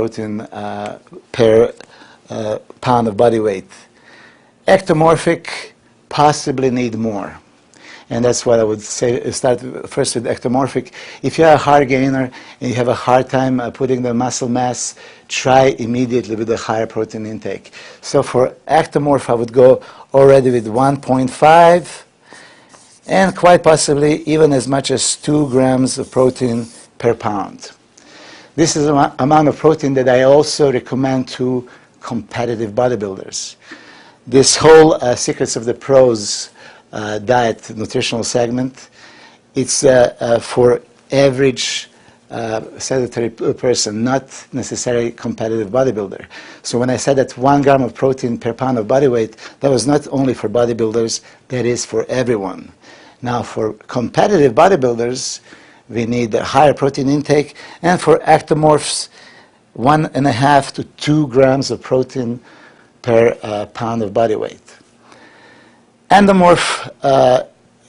protein per pound of body weight. Ectomorphic possibly need more. And that's what I would say, start first with ectomorphic. If you're a hard gainer and you have a hard time putting the muscle mass, try immediately with a higher protein intake. So for ectomorph, I would go already with 1.5 and quite possibly even as much as 2 grams of protein per pound. This is the amount of protein that I also recommend to competitive bodybuilders. This whole Secrets of the Pros diet nutritional segment, it's for average sedentary person, not necessarily competitive bodybuilder. So when I said that 1 gram of protein per pound of body weight, that was not only for bodybuilders, that is for everyone. Now for competitive bodybuilders, we need a higher protein intake, and for ectomorphs, 1.5 to 2 grams of protein per pound of body weight. Endomorph,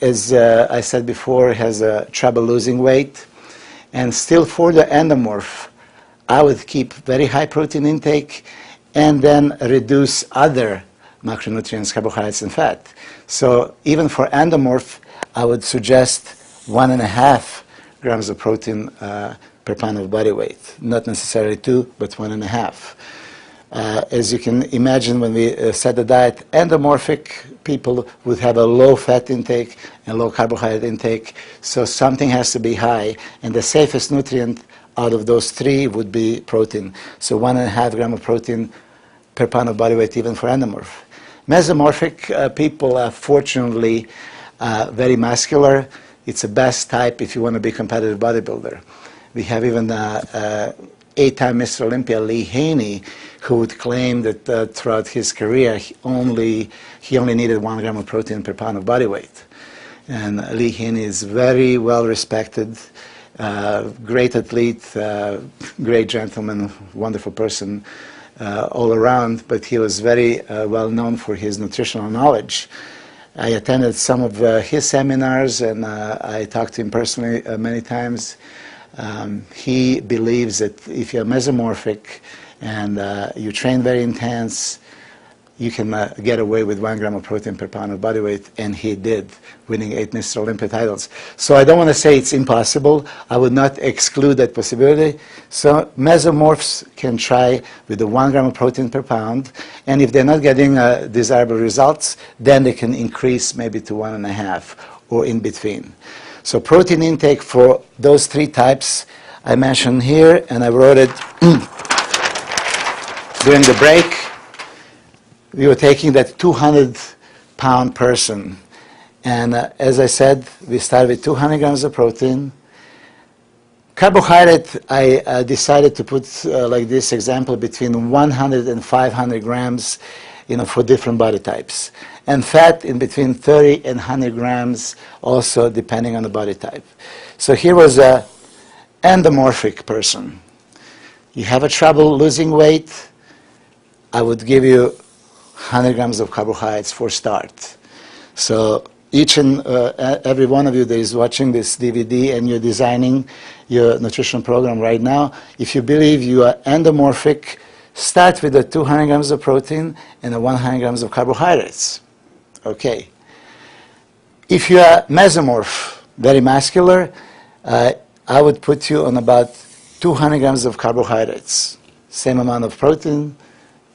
as I said before, has trouble losing weight. And still for the endomorph, I would keep very high protein intake and then reduce other macronutrients, carbohydrates, and fat. So even for endomorph, I would suggest 1.5 grams of protein per pound of body weight. Not necessarily 2, but 1.5. As you can imagine, when we set the diet, endomorphic people would have a low fat intake and low carbohydrate intake, so something has to be high, and the safest nutrient out of those 3 would be protein. So 1.5 gram of protein per pound of body weight, even for endomorph. Mesomorphic people are fortunately very muscular. It's the best type if you want to be a competitive bodybuilder. We have even 8-time Mr. Olympia Lee Haney, who would claim that throughout his career he only needed 1 gram of protein per pound of body weight. And Lee Haney is very well respected, great athlete, great gentleman, wonderful person all around, but he was very well known for his nutritional knowledge. I attended some of his seminars, and I talked to him personally many times. He believes that if you're mesomorphic and you train very intense, you can get away with 1 gram of protein per pound of body weight, and he did, winning 8 Mr. Olympia titles. So I don't want to say it's impossible. I would not exclude that possibility. So mesomorphs can try with the 1 gram of protein per pound, and if they're not getting desirable results, then they can increase maybe to 1.5 or in between. So protein intake for those 3 types I mentioned here, and I wrote it during the break. We were taking that 200-pound person, and as I said, we started with 200 grams of protein. Carbohydrate, I decided to put like this example between 100 and 500 grams, for different body types. And fat in between 30 and 100 grams, also depending on the body type. So here was a endomorphic person. You have a trouble losing weight, I would give you 100 grams of carbohydrates for start. So each and every one of you that is watching this DVD and you're designing your nutrition program right now, if you believe you are endomorphic, start with the 200 grams of protein and the 100 grams of carbohydrates. Okay. If you are mesomorph, very muscular, I would put you on about 200 grams of carbohydrates. Same amount of protein.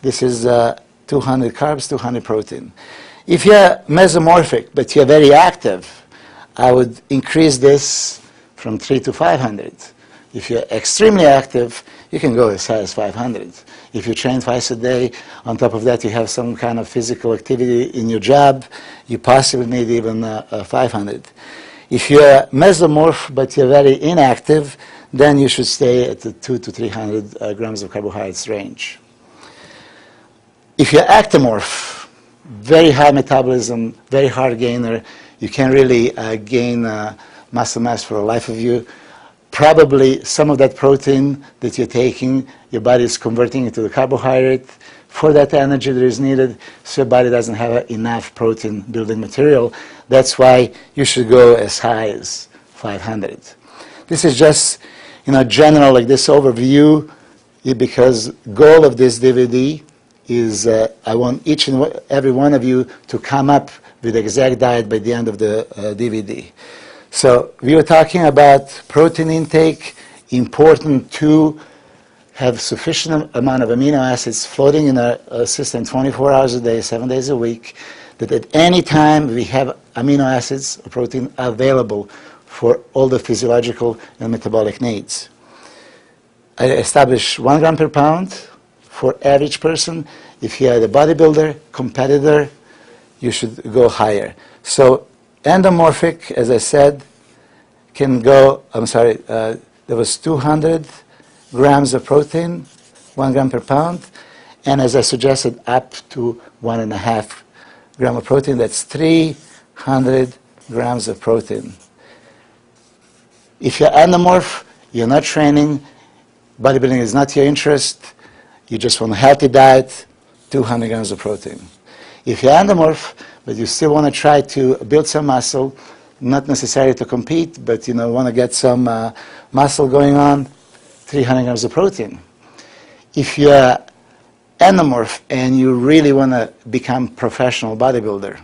This is 200 carbs, 200 protein. If you're mesomorphic, but you're very active, I would increase this from 3 to 500. If you're extremely active, you can go as high as 500. If you train twice a day, on top of that you have some kind of physical activity in your job, you possibly need even 500. If you're mesomorph but you're very inactive, then you should stay at the 200 to 300 grams of carbohydrates range. If you're ectomorph, very high metabolism, very hard gainer, you can't really gain muscle mass for the life of you. Probably some of that protein that you're taking, your body is converting into the carbohydrate for that energy that is needed, so your body doesn't have enough protein building material. That's why you should go as high as 500. This is just, general, like this overview. because goal of this DVD is I want each and every one of you to come up with the exact diet by the end of the DVD. So we were talking about protein intake, important to have sufficient amount of amino acids floating in our system 24 hours a day, 7 days a week, that at any time we have amino acids or protein available for all the physiological and metabolic needs. I established 1 gram per pound for average person. If you are a bodybuilder, competitor, you should go higher. So endomorphic, as I said, can go, there was 200 grams of protein, 1 gram per pound, and as I suggested, up to 1.5 gram of protein. That's 300 grams of protein. If you're endomorph, you're not training, bodybuilding is not your interest, you just want a healthy diet, 200 grams of protein. If you're endomorph, but you still want to try to build some muscle, not necessarily to compete, but want to get some muscle going on, 300 grams of protein. If you're endomorph and you really want to become professional bodybuilder,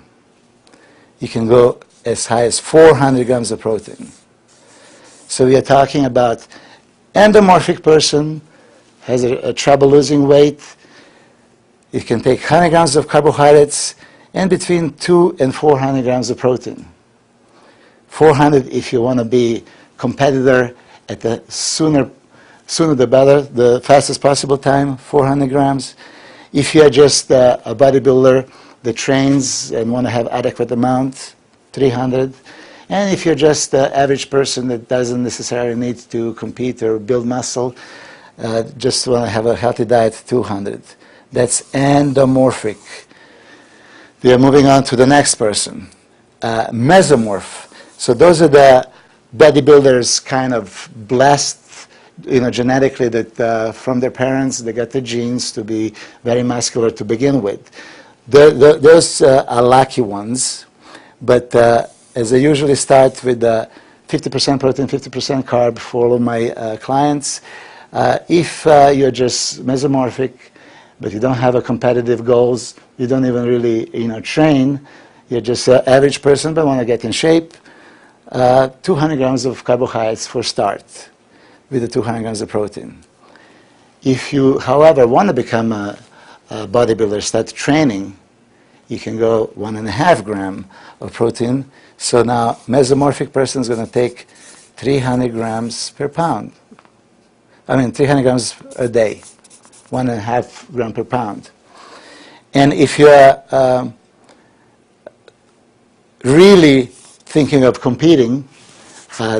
you can go as high as 400 grams of protein. So we are talking about endomorphic person has a trouble losing weight. You can take 100 grams of carbohydrates and between 200 and 400 grams of protein. 400 if you want to be competitor at the sooner the better, the fastest possible time, 400 grams. If you are just a bodybuilder that trains and want to have adequate amount, 300. And if you're just the average person that doesn't necessarily need to compete or build muscle, just want to have a healthy diet, 200. That's endomorphic. We are moving on to the next person, mesomorph. So those are the bodybuilders kind of blessed, genetically that from their parents they got the genes to be very muscular to begin with. Those are lucky ones, but as I usually start with 50% protein, 50% carb for all of my clients. If you're just mesomorphic, but you don't have a competitive goals, you don't even really train, you're just an average person but want to get in shape, 200 grams of carbohydrates for start with the 200 grams of protein. If you, however, want to become a bodybuilder, start training, you can go 1.5 gram of protein. So now mesomorphic person is going to take 300 grams per pound. 300 grams a day, 1.5 gram per pound. And if you're really thinking of competing,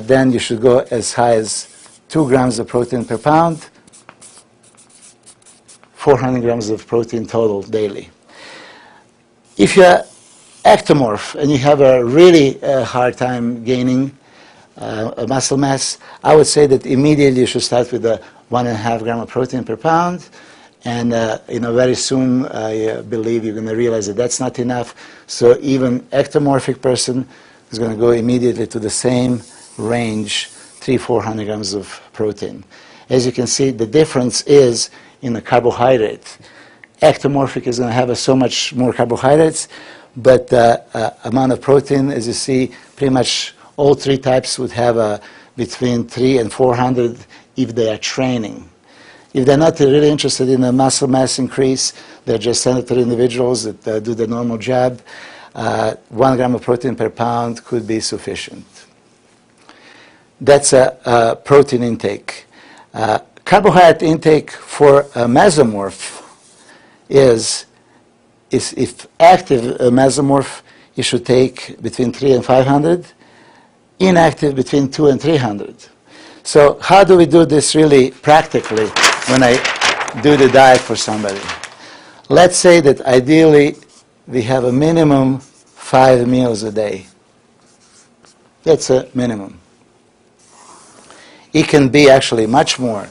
then you should go as high as 2 grams of protein per pound, 400 grams of protein total daily. If you're ectomorph and you have a really hard time gaining muscle mass, I would say that immediately you should start with 1.5 gram of protein per pound, and very soon I believe you're going to realize that that's not enough. So even ectomorphic person is going to go immediately to the same range, 300-400 grams of protein. As you can see, the difference is in the carbohydrate. Ectomorphic is going to have so much more carbohydrates, but amount of protein, as you see, pretty much all three types would have between 300 and 400 if they are training. If they're not really interested in a muscle mass increase, they're just sedentary individuals that do the normal job, 1 gram of protein per pound could be sufficient. That's a protein intake. Carbohydrate intake for a mesomorph is if active mesomorph, you should take between 300 and 500, inactive between 200 and 300. So how do we do this really practically when I do the diet for somebody? Let's say that ideally we have a minimum 5 meals a day. That's a minimum. It can be actually much more,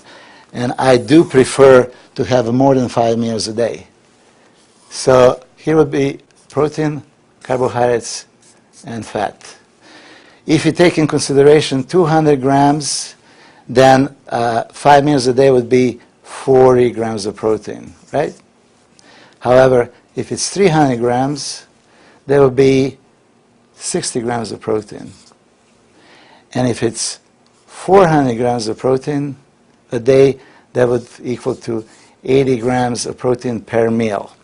and I do prefer to have more than 5 meals a day. So here would be protein, carbohydrates, and fat. If you take in consideration 200 grams, then 5 meals a day would be 40 grams of protein, right? However, if it's 300 grams, there will be 60 grams of protein. And if it's 400 grams of protein a day, that would equal to 80 grams of protein per meal.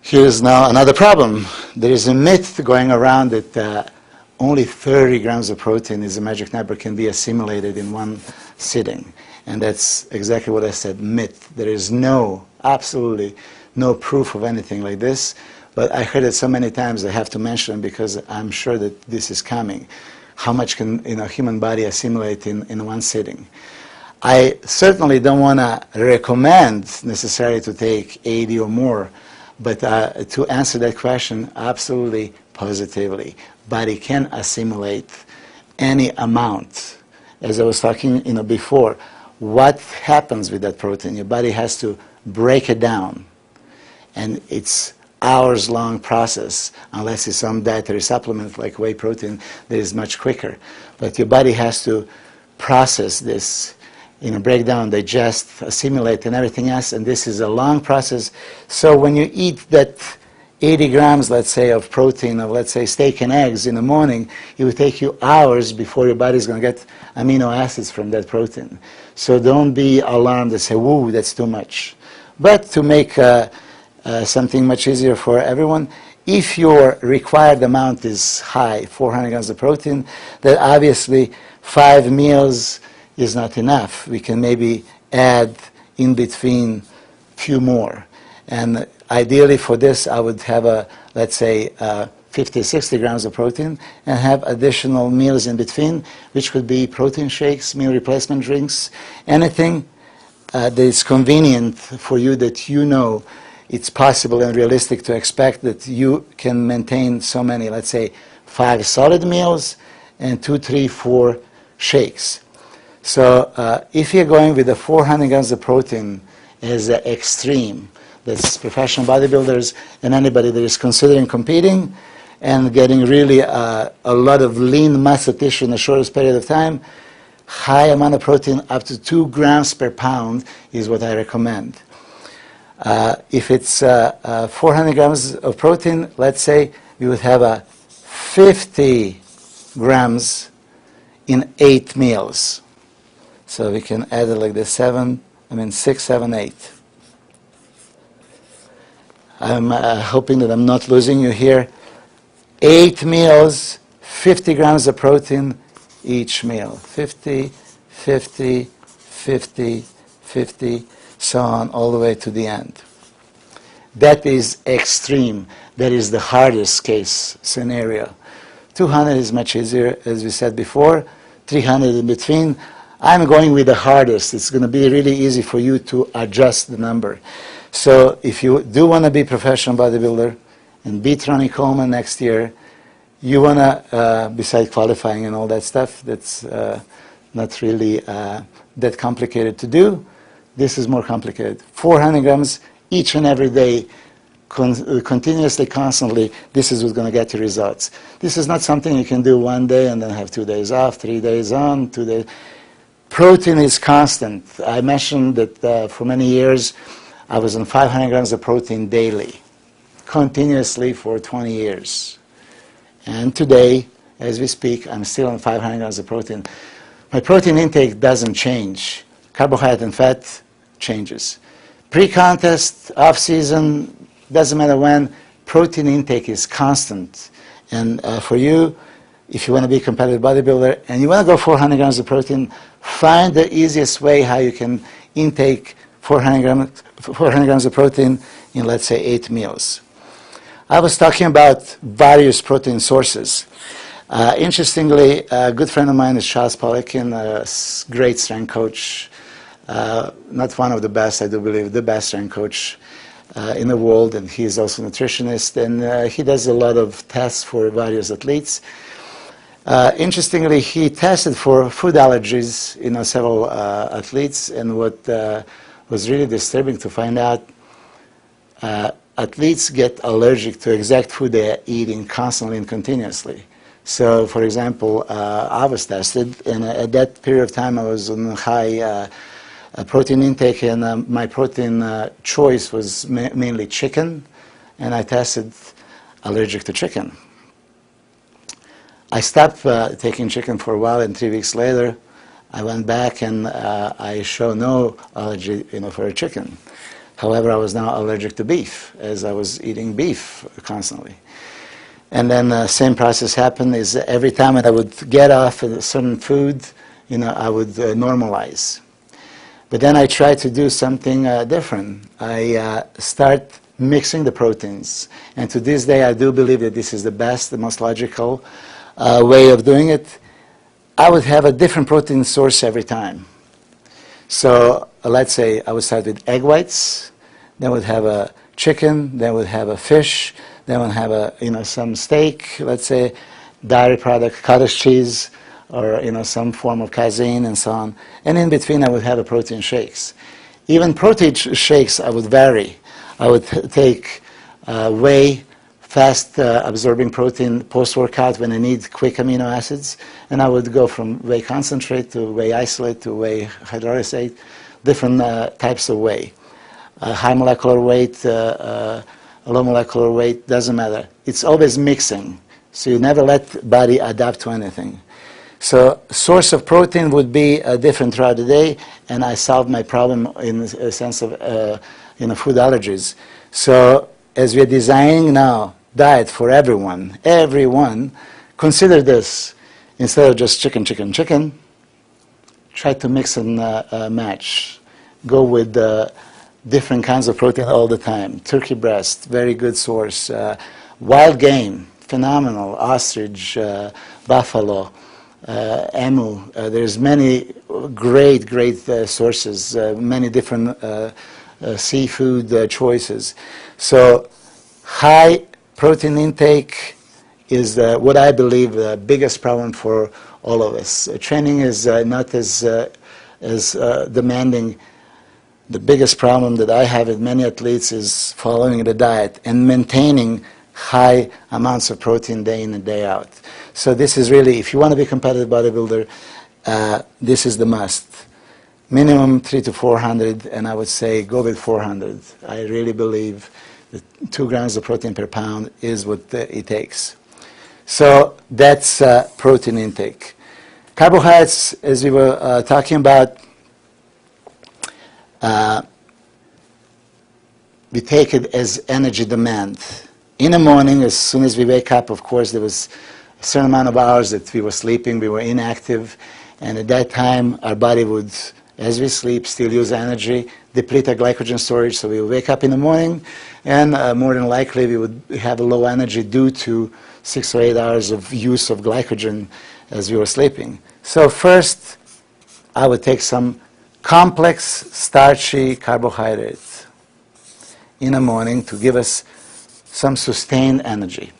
Here's now another problem. There is a myth going around that only 30 grams of protein is a magic number, can be assimilated in one sitting. And that's exactly what I said, myth. There is absolutely no proof of anything like this. But I heard it so many times I have to mention it because I'm sure that this is coming. How much can human body assimilate in one sitting? I certainly don't want to recommend necessarily to take 80 or more, but to answer that question, absolutely, positively, body can assimilate any amount. As I was talking before, what happens with that protein? Your body has to break it down, and it's hours-long process, unless it's some dietary supplement like whey protein that is much quicker. But your body has to process this, break down, digest, assimilate, and everything else, and this is a long process. So when you eat that 80 grams, let's say, of protein, of, let's say, steak and eggs in the morning, it will take you hours before your body's going to get amino acids from that protein. So don't be alarmed and say, whoa, that's too much. But to make something much easier for everyone, if your required amount is high, 400 grams of protein, then obviously 5 meals is not enough. We can maybe add in between few more. And ideally for this, I would have let's say, 50, 60 grams of protein and have additional meals in between, which could be protein shakes, meal replacement drinks, anything that is convenient for you that it's possible and realistic to expect that you can maintain so many, let's say, 5 solid meals and 2, 3, 4 shakes. So if you're going with the 400 grams of protein as an extreme, that's professional bodybuilders and anybody that is considering competing and getting really a lot of lean muscle tissue in the shortest period of time, high amount of protein, up to 2 grams per pound is what I recommend. If it's 400 grams of protein, let's say you would have 50 grams in 8 meals. So we can add it like this, 6, 7, 8. I'm hoping that I'm not losing you here. 8 meals, 50 grams of protein each meal. 50, 50, 50, 50, so on, all the way to the end. That is extreme. That is the hardest case scenario. 200 is much easier, as we said before. 300 in between. I'm going with the hardest. It's going to be really easy for you to adjust the number. So if you do want to be a professional bodybuilder and beat Ronnie Coleman next year, you want to, besides qualifying and all that stuff, that's not really that complicated to do. This is more complicated. 400 grams each and every day, continuously, constantly, this is what's going to get you results. This is not something you can do one day and then have 2 days off, 3 days on, 2 days. Protein is constant. I mentioned that for many years, I was on 500 grams of protein daily, continuously for 20 years. And today, as we speak, I'm still on 500 grams of protein. My protein intake doesn't change. Carbohydrate and fat changes. Pre-contest, off-season, doesn't matter when, protein intake is constant. And for you, if you want to be a competitive bodybuilder and you want to go 400 grams of protein, find the easiest way how you can intake 400 grams of protein in, let's say, 8 meals. I was talking about various protein sources. Interestingly, a good friend of mine is Charles Poliquin, a great strength coach, not one of the best, I do believe, the best strength coach in the world, and he's also a nutritionist, and he does a lot of tests for various athletes. Interestingly, he tested for food allergies in several athletes, and what was really disturbing to find out, athletes get allergic to exact food they are eating constantly and continuously. So, for example, I was tested, and at that period of time I was on high protein intake, and my protein choice was mainly chicken, and I tested allergic to chicken. I stopped taking chicken for a while, and 3 weeks later, I went back and I showed no allergy, for chicken. However, I was now allergic to beef, as I was eating beef constantly. And then same process happened. Is every time that I would get off a certain food, I would normalize. But then I tried to do something different. I start mixing the proteins, and to this day, I do believe that this is the best, the most logical way of doing it. I would have a different protein source every time. So let's say I would start with egg whites, then would have a chicken, then would have a fish, then would have a some steak, let's say dairy product, cottage cheese, or some form of casein and so on. And in between I would have a protein shakes. Even protein shakes I would vary. I would take whey, fast absorbing protein post-workout when I need quick amino acids, and I would go from whey concentrate to whey isolate to whey hydrolysate, different types of whey. High molecular weight, low molecular weight, doesn't matter. It's always mixing, so you never let body adapt to anything. So source of protein would be different throughout the day, and I solved my problem in a sense of food allergies. So as we're designing now diet for everyone, consider this. Instead of just chicken, try to mix and match. Go with different kinds of protein all the time. Turkey breast, very good source. Wild game, phenomenal. Ostrich, buffalo, emu. There's many great sources, many different seafood choices. So high protein intake is what I believe the biggest problem for all of us. Training is not as demanding. The biggest problem that I have with many athletes is following the diet and maintaining high amounts of protein day in and day out. So this is really, if you want to be a competitive bodybuilder, this is the must. Minimum 300 to 400, and I would say go with 400. I really believe that 2 grams of protein per pound is what it takes. So that's protein intake. Carbohydrates, as we were talking about, we take it as energy demand. In the morning, as soon as we wake up, of course, there was a certain amount of hours that we were sleeping, we were inactive, and at that time, our body would, as we sleep, still use energy, deplete our glycogen storage, so we would wake up in the morning, and more than likely, we would have a low energy due to 6 or 8 hours of use of glycogen as we were sleeping. So first, I would take some complex starchy carbohydrates in the morning to give us some sustained energy.